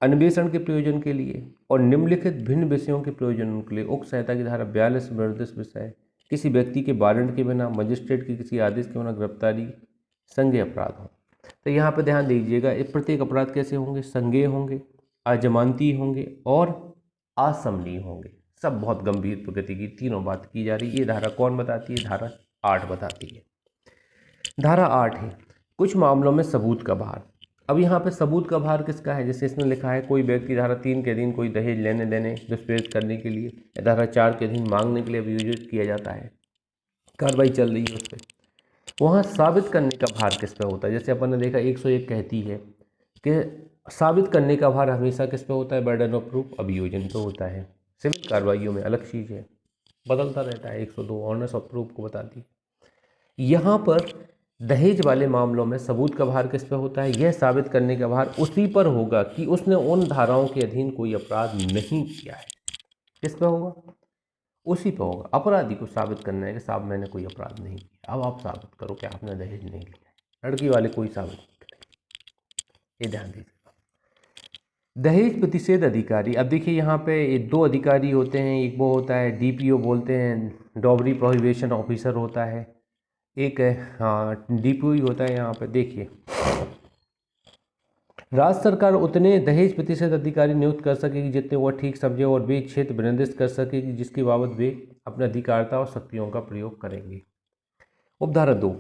अन्वेषण के प्रयोजन के लिए और निम्नलिखित भिन्न विषयों के प्रयोजनों के लिए उक्त संहिता की धारा 42 में निर्दिष्ट विषय किसी व्यक्ति के वारंट के बिना, मजिस्ट्रेट के किसी आदेश के बिना गिरफ्तारी संज्ञेय अपराध हो। तो यहाँ पर ध्यान दीजिएगा, प्रत्येक अपराध कैसे होंगे, संज्ञेय होंगे, अजमानती होंगे और असमनीय होंगे। सब बहुत गंभीर प्रकृति की तीनों बात की जा रही है। ये धारा कौन बताती है, धारा 8 बताती है। धारा 8 है कुछ मामलों में सबूत का भार। अब यहाँ पे सबूत का भार किसका है, जैसे इसमें लिखा है कोई व्यक्ति धारा 3 के अधीन कोई दहेज लेने देने दुष्प्रेरित करने के लिए या धारा 4 के अधीन मांगने के लिए अभियोजित किया जाता है, कार्रवाई चल रही है उस पर, वहाँ साबित करने का भार किस पे होता है। जैसे अपन ने देखा 101 कहती है कि साबित करने का भार हमेशा किस पे होता है, बर्डन ऑफ प्रूफ अभियोजन पे होता है। सिविल कार्रवाइयों में अलग चीज़ है, बदलता रहता है। 102 ऑनर्स ऑफ प्रूफ को बताती है। यहाँ पर दहेज वाले मामलों में सबूत का भार किस पे होता है, यह साबित करने का भार उसी पर होगा कि उसने उन धाराओं के अधीन कोई अपराध नहीं किया है। किस पे होगा, उसी पे होगा। अपराधी को साबित करना है कि साहब मैंने कोई अपराध नहीं किया, अब आप साबित करो कि आपने दहेज नहीं लिया है। लड़की वाले कोई साबित नहीं करेंगे, ये ध्यान दीजिएगा। दहेज प्रतिषेध अधिकारी, अब देखिए यहाँ पे 2 अधिकारी होते हैं, एक वो होता है DPO बोलते हैं, डॉबरी प्रोहिबिशन ऑफिसर होता है, एक DPO ही होता है। यहाँ पे देखिए राज्य सरकार उतने दहेज प्रतिशत अधिकारी नियुक्त कर सकेगी जितने वह ठीक समझे और वे क्षेत्र निर्दिष्ट कर सकेगी जिसके बाबत वे अपने अधिकारता और शक्तियों का प्रयोग करेंगे। उपधारा 2,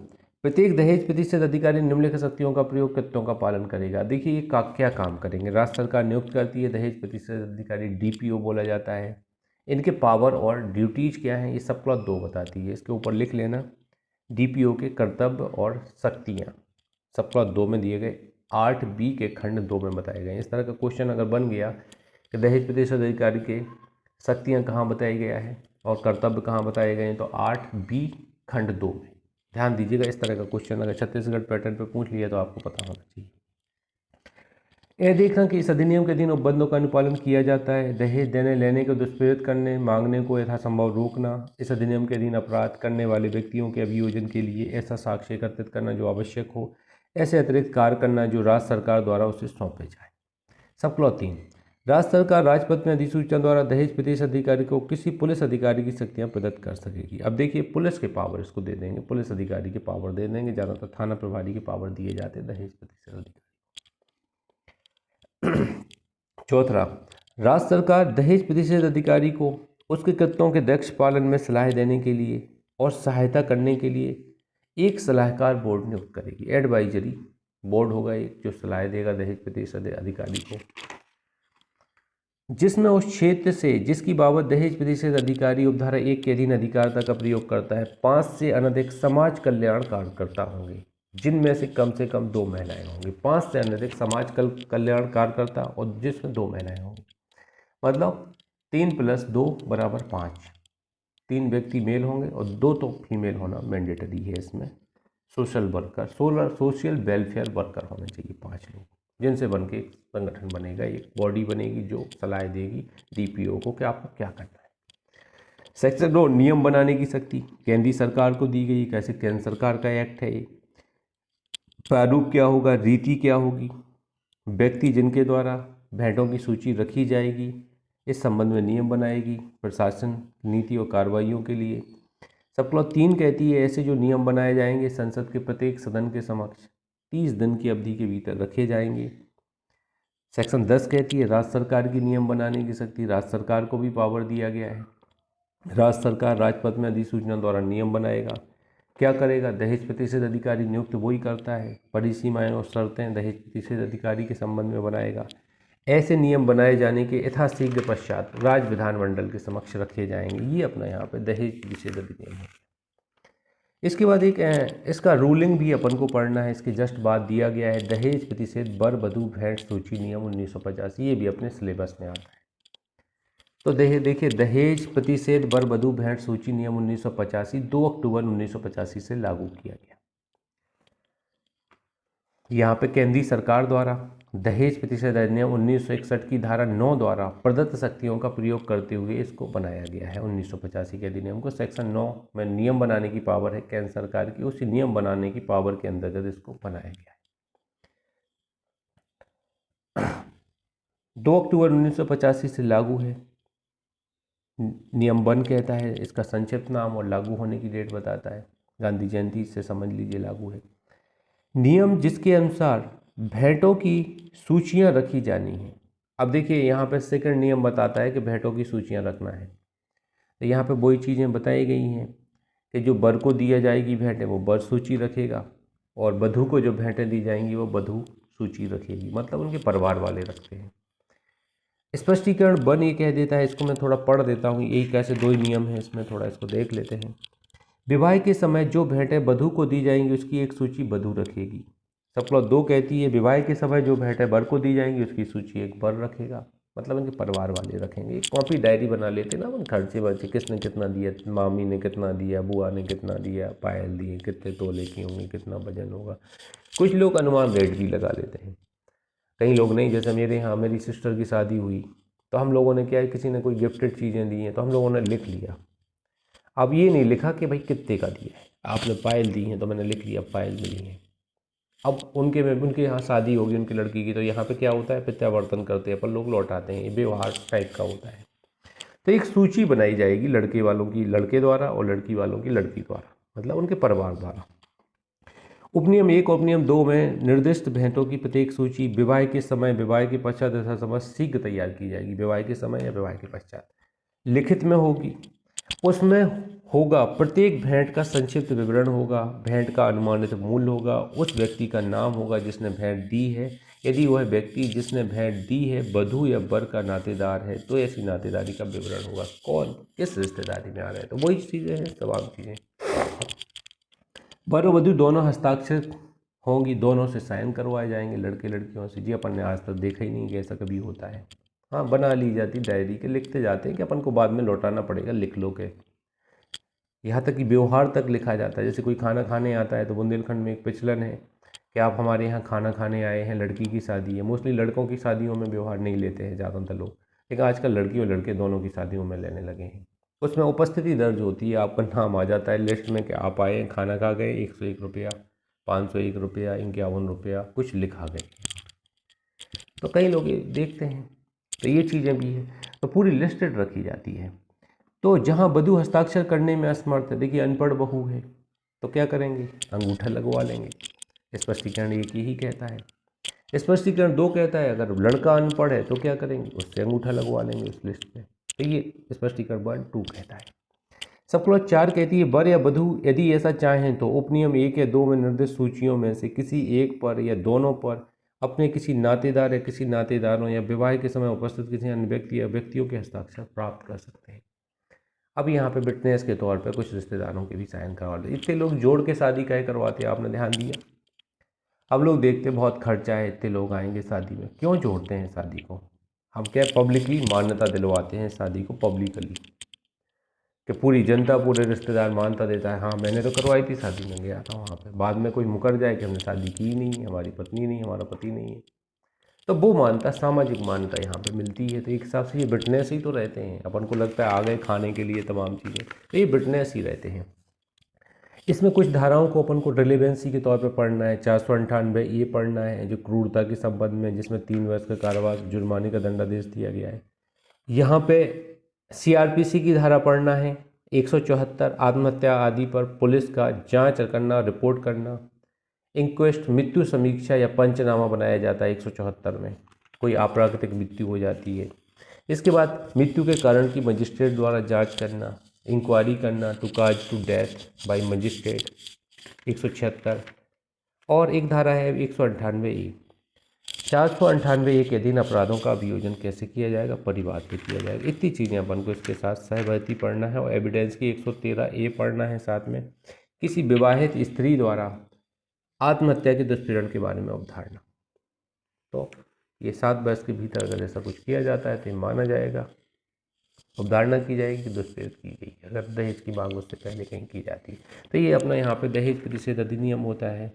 प्रत्येक दहेज प्रतिशत अधिकारी निम्नलिखित शक्तियों का प्रयोग कृत्यों का पालन करेगा। देखिए ये क्या काम करेंगे, राज्य सरकार नियुक्त करती है दहेज प्रतिशत अधिकारी, DPO बोला जाता है। इनके पावर और ड्यूटीज क्या हैं, ये सब क्लॉज 2 बताती है, इसके ऊपर लिख लेना। DPO के कर्तव्य और शक्तियाँ सब क्लॉज 2 में दिए गए, 8B के खंड 2 में बताए गए। इस तरह का क्वेश्चन अगर बन गया कि दहेज प्रतिशत अधिकारी के शक्तियाँ कहाँ बताई गया है और कर्तव्य कहाँ बताए गए हैं, तो 8B खंड 2 में ध्यान दीजिएगा। इस तरह का क्वेश्चन अगर छत्तीसगढ़ पैटर्न पे पूछ लिया तो आपको पता होना चाहिए। यह देखना कि इस अधिनियम के अधीन उपबंधों का अनुपालन किया जाता है। दहेज देने लेने को दुष्प्रेरित करने, मांगने को यथासंभव रोकना, इस अधिनियम के अधीन अपराध करने वाले व्यक्तियों के अभियोजन के लिए ऐसा साक्ष्य एकत्रित करना जो आवश्यक हो, ऐसे अतिरिक्त कार्य करना जो राज्य सरकार द्वारा उसे सौंपे जाए। सब क्लॉज 3, राज्य सरकार राजपत्र में अधिसूचना द्वारा दहेज प्रतिशत अधिकारी को किसी पुलिस अधिकारी की शक्तियां प्रदत्त कर सकेगी। अब देखिए पुलिस के पावर इसको दे देंगे, पुलिस अधिकारी के पावर दे देंगे, ज़्यादातर थाना प्रभारी के पावर दिए जाते हैं दहेज प्रतिशत अधिकारी। चौथा, राज्य सरकार दहेज प्रतिशत अधिकारी को उसके कृत्यों के दक्ष पालन में सलाह देने के लिए और सहायता करने के लिए एक सलाहकार बोर्ड नियुक्त करेगी। एडवाइजरी बोर्ड होगा एक जो सलाह देगा दहेज प्रतिशत अधिकारी को, जिसमें उस क्षेत्र से जिसकी बाबत दहेज प्रतिशत अधिकारी उपधारा 1 के अधीन अधिकारता का प्रयोग करता है 5 से अनधिक समाज कल्याण कार्यकर्ता होंगे, जिनमें से कम 2 महिलाएं होंगी। 5 से अनधिक समाज कल्याण कार्यकर्ता और जिसमें 2 महिलाएं होंगी, मतलब 3 + 2 = 5। 3 व्यक्ति मेल होंगे और 2 तो फीमेल होना मैंडेटरी है इसमें, social worker, social welfare worker होने चाहिए 5 लोग, जिनसे बन के एक संगठन बनेगा, एक बॉडी बनेगी जो सलाह देगी डीपीओ को कि आपको क्या करना है। सेक्शन 2 नियम बनाने की शक्ति केंद्रीय सरकार को दी गई। कैसे केंद्र सरकार का एक्ट है ये। प्रारूप क्या होगा, रीति क्या होगी, व्यक्ति जिनके द्वारा भेंटों की सूची रखी जाएगी, इस संबंध में नियम बनाएगी प्रशासन नीति और कार्रवाइयों के लिए। सब क्लॉज 3 कहती है ऐसे जो नियम बनाए जाएंगे संसद के प्रत्येक सदन के समक्ष 30 दिन की अवधि के भीतर रखे जाएंगे। सेक्शन 10 कहती है राज्य सरकार की नियम बनाने की शक्ति, राज्य सरकार को भी पावर दिया गया है। राज्य सरकार राजपत्र में अधिसूचना द्वारा नियम बनाएगा। क्या करेगा, दहेज प्रतिषेध अधिकारी नियुक्त वही करता है। परिसीमाएं और शर्तें दहेज प्रतिषेध अधिकारी के संबंध में बनाएगा। ऐसे नियम बनाए जाने के यथाशीघ्र पश्चात राज्य विधानमंडल के समक्ष रखे जाएंगे। ये अपना यहाँ पे दहेज प्रतिषेध अधिनियम है। इसके बाद एक इसका रूलिंग भी अपन को पढ़ना है, इसके जस्ट बाद दिया गया है दहेज प्रतिषेध वर वधू भेंट सूची नियम 1950। ये भी अपने सिलेबस में आता है। तो देखिए दहेज प्रतिषेध वर वधू भेंट सूची नियम 1985 2 अक्टूबर 1985 से लागू किया गया। यहाँ पे केंद्रीय सरकार द्वारा दहेज प्रतिषेध अधिनियम 1961 की धारा 9 द्वारा प्रदत्त शक्तियों का प्रयोग करते हुए इसको बनाया गया है। 1985 के अधिनियम को सेक्शन 9 में नियम बनाने की पावर है केंद्र सरकार की, उसी नियम बनाने की पावर के अंतर्गत इसको बनाया गया है। 2 अक्टूबर 1985 से लागू है। नियम 1 कहता है, इसका संक्षिप्त नाम और लागू होने की डेट बताता है। गांधी जयंती से समझ लीजिए लागू है। नियम जिसके अनुसार भेंटों की सूचियां रखी जानी है। अब देखिए यहाँ पे सेकंड नियम बताता है कि भेंटों की सूचियां रखना है। तो यहाँ पे वही चीज़ें बताई गई हैं कि जो वर को दिया जाएगी भेंटें वो वर सूची रखेगा, और वधू को जो भेंटें दी जाएंगी वो वधू सूची रखेगी, मतलब उनके परिवार वाले रखते हैं। स्पष्टीकरण 1 ये कह देता है, इसको मैं थोड़ा पढ़ देता हूँ, यही कैसे 2 ही नियम हैं इसमें, थोड़ा इसको देख लेते हैं। विवाह के समय जो भेंटें वधू को दी जाएंगी उसकी एक सूची वधू रखेगी। सब क्लॉज 2 कहती है विवाह के समय जो भेंटें वर को दी जाएंगी उसकी सूची एक वर रखेगा, मतलब उनके परिवार वाले रखेंगे। एक कॉपी डायरी बना लेते ना, खर्चे वर्चे किसने कितना दिया, मामी ने कितना दिया, बुआ ने कितना दिया, पायल दिए, कितने तोले की होंगी, कितना वजन होगा। कुछ लोग अनुमान रेट भी लगा लेते हैं, कई लोग नहीं। जैसे मेरे यहाँ मेरी सिस्टर की शादी हुई तो हम लोगों ने क्या है, किसी ने कोई गिफ्टेड चीज़ें दी हैं तो हम लोगों ने लिख लिया। अब ये नहीं लिखा कि भाई कितने का दिया है, आपने पायल दी हैं तो मैंने लिख लिया पायल मिली है। अब उनके यहाँ शादी होगी उनकी लड़की की, तो यहाँ पे क्या होता है, प्रत्यावर्तन करते हैं अपन लोग, लौटाते हैं, ये व्यवहार टाइप का होता है। तो एक सूची बनाई जाएगी लड़के वालों की लड़के द्वारा और लड़की वालों की लड़की द्वारा, मतलब उनके परिवार द्वारा। उपनियम 1 और उपनियम 2 में निर्दिष्ट भेंटों की प्रत्येक सूची विवाह के समय, विवाह के पश्चात तथा समय शीघ्र तैयार की जाएगी। विवाह के समय या विवाह के पश्चात लिखित में होगी। उसमें होगा प्रत्येक भेंट का संक्षिप्त विवरण होगा, भेंट का अनुमानित मूल्य होगा, उस व्यक्ति का नाम होगा जिसने भेंट दी है। यदि वह व्यक्ति जिसने भेंट दी है वधू या वर का नातेदार है तो ऐसी नातेदारी का विवरण होगा, कौन किस रिश्तेदारी में आ रहा है। तो वही चीज़ें हैं, तमाम चीज़ें। वर और वधू दोनों हस्ताक्षर होंगी, दोनों से साइन करवाए जाएंगे लड़के लड़कियों से। जी अपन ने आज तक देखा ही नहीं कि ऐसा कभी होता है। हाँ, बना ली जाती डायरी के, लिखते जाते हैं कि अपन को बाद में लौटाना पड़ेगा, लिख लो के। यहाँ तक कि व्यवहार तक लिखा जाता है। जैसे कोई खाना खाने आता है तो बुंदेलखंड में एक प्रचलन है कि आप हमारे यहाँ खाना खाने आए हैं, लड़की की शादी है। मोस्टली लड़कों की शादियों में व्यवहार नहीं लेते हैं ज़्यादातर लोग, लेकिन आजकल लड़की और लड़के दोनों की शादियों में लेने लगे हैं। उसमें उपस्थिति दर्ज होती है, आपका नाम आ जाता है लिस्ट में कि आप आए हैं, खाना खा गए, 101 रुपया, 501 रुपया, 51 रुपया, कुछ लिखा गया। तो कई लोग ये देखते हैं, तो ये चीज़ें भी हैं, तो पूरी लिस्टेड रखी जाती है। तो जहाँ वधू हस्ताक्षर करने में असमर्थ है, देखिए अनपढ़ बहू है तो क्या करेंगे, अंगूठा लगवा लेंगे। स्पष्टीकरण एक ही कहता है। स्पष्टीकरण 2 कहता है अगर लड़का अनपढ़ है तो क्या करेंगे, उससे अंगूठा लगवा लेंगे उस लिस्ट में। तो ये स्पष्टीकरण 1, 2 कहता है। सब क्लॉज 4 कहती है वर या वधू यदि ऐसा चाहें तो उपनियम 1 या 2 में निर्दिष्ट सूचियों में से किसी एक पर या दोनों पर अपने किसी नातेदार या किसी नातेदारों या विवाह के समय उपस्थित किसी अन्य व्यक्ति या व्यक्तियों के हस्ताक्षर प्राप्त कर सकते हैं। अब यहाँ पे विटनेस के तौर पे कुछ रिश्तेदारों के भी साइन करवा लेते। इतने लोग जोड़ के शादी काहे करवाते हैं, आपने ध्यान दिया। अब लोग देखते बहुत खर्चा है, इतने लोग आएंगे शादी में, क्यों जोड़ते हैं शादी को, हम क्या पब्लिकली मान्यता दिलवाते हैं शादी को पब्लिकली। कि पूरी जनता, पूरे रिश्तेदार मानता देता है, हाँ मैंने तो करवाई थी शादी, में गया था वहाँ पे, बाद में कोई मुकर जाए कि हमने शादी की ही नहीं, हमारी पत्नी नहीं, हमारा पति नहीं है, तो वो मानता, सामाजिक मान्यता यहाँ पे मिलती है। तो एक हिसाब से ये ब्रिटनेस ही तो रहते हैं। अपन को लगता है आ गए खाने के लिए तमाम चीज़ें, तो ये ब्रिटनेस ही रहते हैं। इसमें कुछ धाराओं को अपन को रिलेवेंसी के तौर पे पढ़ना है। 498 ये पढ़ना है जो क्रूरता के संबंध में, जिसमें 3 वर्ष का कारावास, जुर्माने का दंडादेश दिया गया है। यहाँ पे सीआरपीसी की धारा पढ़ना है, 174 आत्महत्या आदि पर पुलिस का जांच करना, रिपोर्ट करना। इंक्वेस्ट, मृत्यु समीक्षा या पंचनामा बनाया जाता है 174 में, कोई अप्राकृतिक मृत्यु हो जाती है। इसके बाद मृत्यु के कारण की मजिस्ट्रेट द्वारा जांच करना, इंक्वायरी करना, to cause to death by magistrate, 176। और एक धारा है 198 ए, 498 ए के अधीन अपराधों का अभियोजन कैसे किया जाएगा, परिवार पे किया जाएगा। इतनी चीज़ें अपन को इसके साथ सहवर्ती पढ़ना है। और एविडेंस की 113 ए पढ़ना है साथ में, किसी विवाहित स्त्री द्वारा आत्महत्या के दुष्पीड़न के बारे में अवधारणा। तो ये 7 वर्ष के भीतर अगर ऐसा कुछ किया जाता है तो ये माना जाएगा, अवधारणा की जाएगी कि दुष्पीड़ित की गई, अगर दहेज की मांग उससे पहले कहीं की जाती है। तो ये अपना यहाँ पे दहेज प्रतिषेध अधिनियम होता है,